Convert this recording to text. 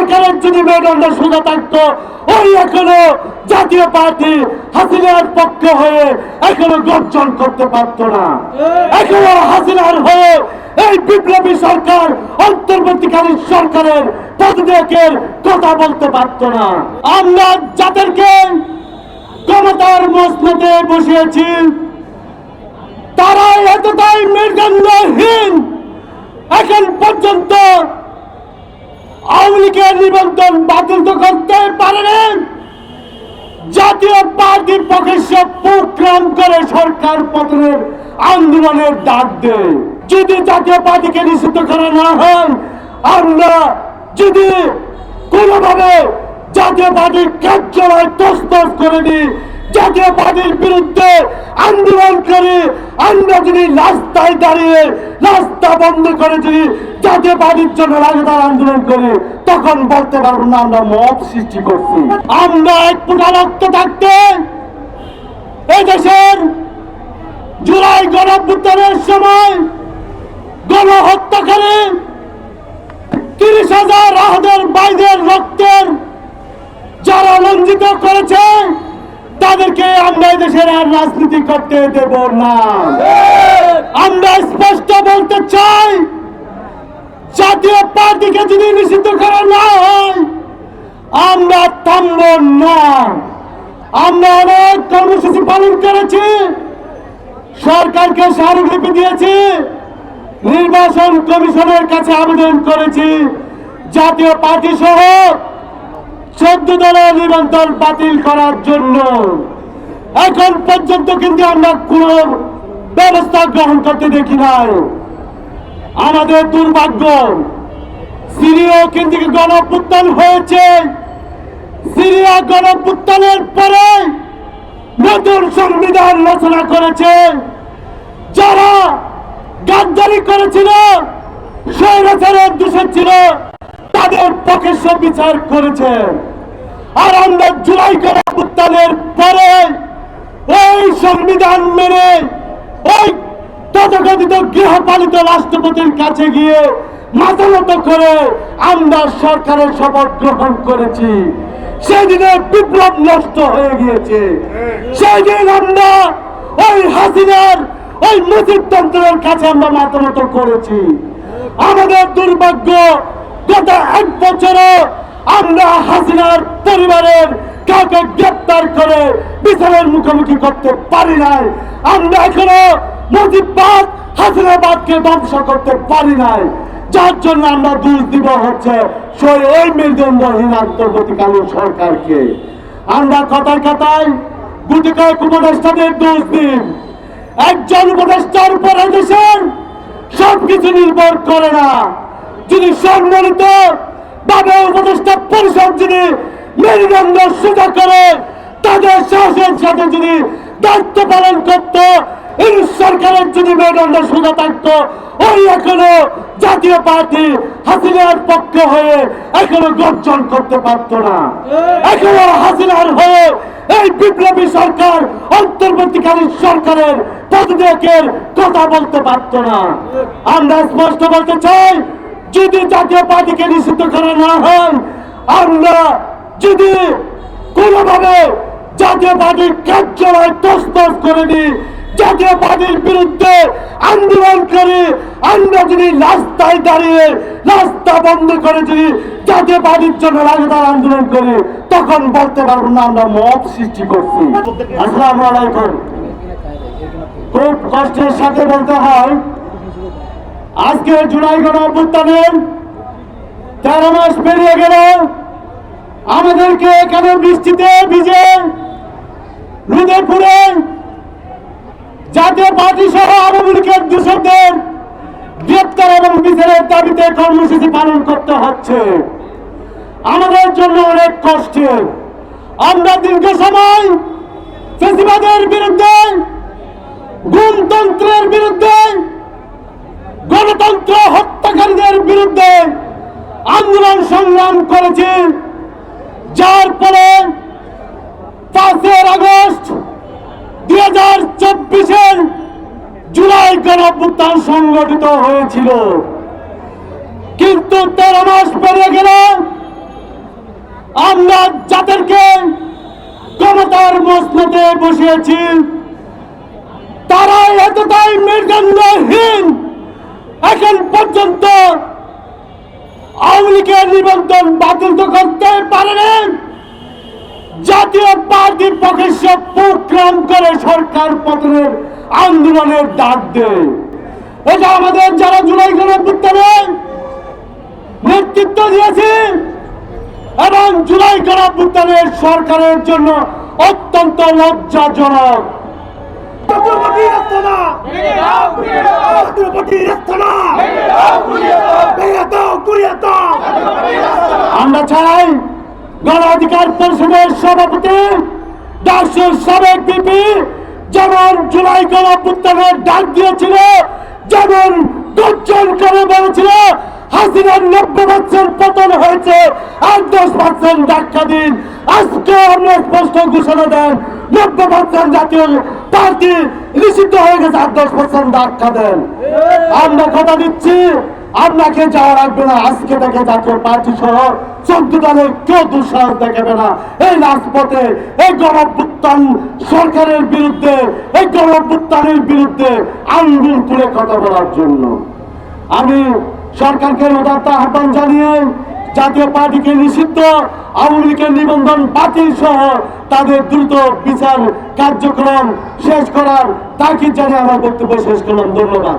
সরকারের যদি মেরুদণ্ড সোজা থাকতো, ওই এখনো জাতীয় পার্টি হাসিনার পক্ষে হয়ে এখনো গর্জন করতে পারতো না, এখনো হাসিনার হয়ে এই বিপ্লবী সরকার অন্তর্বর্তীকালীন সরকারের পদত্যাগের কথা বলতে পারতো না। আমরা যাদেরকে ক্ষমতার মসনদে বসিয়েছি তারা এতটাই মেরুদণ্ডহীন, এখন পর্যন্ত আওয়ামী লীগের নিবন্ধন বাতিল তো করতে পারেন, জাতীয় পার্টি প্রকাশ্য প্রোগ্রাম করে সরকার পতনের আন্দোলনের ডাক দেয়। যদি জাতীয় পার্টিকে নিষিদ্ধ করা না হয়, আমরা যদি কোনোভাবে জাতীয় পার্টির কার্যালয় তছনছ করে দিই, জাতীয় পার্টির বিরুদ্ধে আন্দোলন করি, আমরা যদি রাস্তায় দাঁড়িয়ে রাস্তা বন্ধ করে যদি জাতীয় পার্টির জন্য লাগাতার আন্দোলন করি, তখন বলতে পারবো না আমরা মব সৃষ্টি করছি। আমরা এক ফোঁটা রক্ত থাকতে এই দেশের জুলাই গণঅভ্যুত্থানের সময় গণহত্যাকারী 30,000 আহতের বাইরের রক্তের যারা লঞ্চিত করেছে তাদেরকে আমরা দেশের আর রাজনীতি করতে দেব না। আমরা স্পষ্ট বলতে চাই, জাতীয় পার্টিকে যদি নিষিদ্ধ করা না হয় আমরা থামব না। আমরা অনেক কর্মসূচি পালন করেছি, সরকারকে স্মারকলিপি দিয়েছি, নির্বাচন কমিশনের কাছে আবেদন করেছি, জাতীয় পার্টি সহ 14 দলের নিবন্ধন বাতিল করার জন্য। এখন পর্যন্ত কিন্তু আমরা কোন ব্যবস্থা গ্রহণ করতে দেখি নাই। আমাদের দুর্ভাগ্য, সিরিয়া কিন্তু গণঅভ্যুত্থান হয়েছে, সিরিয়া গণঅভ্যুত্থানের পরে নতুন সংবিধান রচনা করেছে। যারা গাদ্দারি করেছিল, স্বৈরাচারের দোষী ছিল, তাদের প্রকাশ্য বিচার করেছে। আর আমরা জুলাই গণঅভ্যুত্থানের পরে ওই সংবিধান মেনে ওই তথাকথিত গৃহপালিত রাষ্ট্রপতির কাছে গিয়ে মাথা নত করে আমরা সরকারের শপথ গ্রহণ করেছি। সেদিনে বিপ্লব নষ্ট হয়ে গিয়েছে। সেদিন আমরা ওই হাসিনার ওই মুজিবতন্ত্রের কাছে আমরা মাথা নত করেছি। আমাদের দুর্ভাগ্য, গত 1 বছরে আমরা হাসিনার পরিবারের কাউকে গ্রেপ্তার করে বিচারের মুখোমুখি করতে পারি নাই। আমরা এখনো মুজিববাদ হাসিনাবাদকে ধ্বংস করতে পারি নাই, যার জন্য আমরা দোষ দিব হচ্ছে ওই মেরুদণ্ডহীন অন্তর্বর্তীকালীন সরকারকে। আমরা কথায় কথায় গুটি কয়েক উপদেষ্টাদের দোষ দিই। একজন উপদেষ্টার উপর দেশের সবকিছু নির্ভর করে না। যদি সম্মানিত ভাবে উপদেষ্টা পরিষদ যদি মেরুদণ্ড সোজা করে তাদের সাহসের সাথে যদি দায়িত্ব পালন করত, এই সরকারের যদি মেরুদণ্ড সোজা থাকতো, ওই এখনো জাতীয় পার্টি হাসিনার পক্ষে হয়ে এখনো গর্জন করতে পারতো না, এখনো হাসিনার হয়ে এই বিপ্লবী সরকার অন্তর্বর্তীকালীন সরকারের পদত্যাগের কথা বলতে পারতো না। আমরা স্পষ্ট বলতে চাই, যদি জাতীয় পার্টিকে নিষিদ্ধ করা না হয়, আমরা যদি কোনোভাবে জাতীয় পার্টির কার্যালয় তছনছ করে দিই, জাতীয় পার্টির বিরুদ্ধে আন্দোলন করি, আমরা যদি রাস্তায় দাঁড়িয়ে রাস্তা বন্ধ করে যদি জাতীয় পার্টির জন্য লাগাতার আন্দোলন করি, তখন বলতে পারবো না আমরা মব সৃষ্টি করছি। আসসালামু আলাইকুম। খুব কষ্টের সাথে বলতে হয়, আজকে জুলাই গণঅভ্যুত্থানের 13 মাস পেরিয়ে গেল। আমাদেরকে এখানে বৃষ্টিতে ভিজে রোদে পুড়ে জাতীয় পার্টি সহ আওয়ামী লীগের দোষরদের গ্রেপ্তার এবং বিচারের দাবিতে কর্মসূচি পালন করতে হচ্ছে। আমাদের জন্য অনেক কষ্টের। আমরা দীর্ঘ সময় ফ্যাসিবাদের বিরুদ্ধে, গণতন্ত্রের বিরুদ্ধে, গণতন্ত্র হত্যাকারীদের বিরুদ্ধে আন্দোলন সংগ্রাম করেছি, যার ফলে 5 আগস্ট 2024 জুলাই গণঅভ্যুত্থান সংগঠিত হয়েছিল। কিন্তু 13 মাস পেরিয়ে গেল, আমরা যাদেরকে ক্ষমতার মসনদে বসিয়েছি তারা এতটাই মেরুদণ্ডহীন, এখন পর্যন্ত আওয়ামী লীগের নিবন্ধন বাতিল তো করতে পারেনি, জাতীয় পার্টির পক্ষে সব প্রোগ্রাম করে সরকার পতনের আন্দোলনের ডাক দেয়। এটা আমাদের যারা জুলাই গণঅভ্যুত্থানে নেতৃত্ব দিয়েছে এবং জুলাই গণঅভ্যুত্থানের সরকারের জন্য অত্যন্ত লজ্জাজনক। আমরা চাই গণ অধিকার পরিষদের সভাপতি ডাকসুর সাবেক বিপি যেমন জুলাই গণঅভ্যুত্থানের ডাক দিয়েছিল, যেমন গর্জন করে বলেছিল হাসিনার 90% পতন হয়েছে আর 10% ধাক্কা দিন। আজকে আমরা স্পষ্ট ঘোষণা দেন 90% জাতীয় পার্টি নিষিদ্ধ হয়ে গেছে আর 10% ধাক্কা দেন। আমরা কথা দিচ্ছি আপনাকে যাওয়া রাখবে না, আজকে থেকে জাতীয় পার্টি সহ 14 দলের কেউ দুঃসাহস দেখাবে না এই রাজপথে এই গণঅভ্যুত্থান সরকারের বিরুদ্ধে, এই গণঅভ্যুত্থানের বিরুদ্ধে আঙ্গুল তুলে কথা বলার জন্য। আমি সরকারকে উদাত্ত আহ্বান জানিয়ে জাতীয় পার্টিকে নিষিদ্ধ, আওয়ামী লীগের নিবন্ধন বাতিল সহ তাদের দ্রুত বিচার কার্যক্রম শেষ করার তাগিদ জানিয়ে আমার বক্তব্য শেষ করলাম। ধন্যবাদ।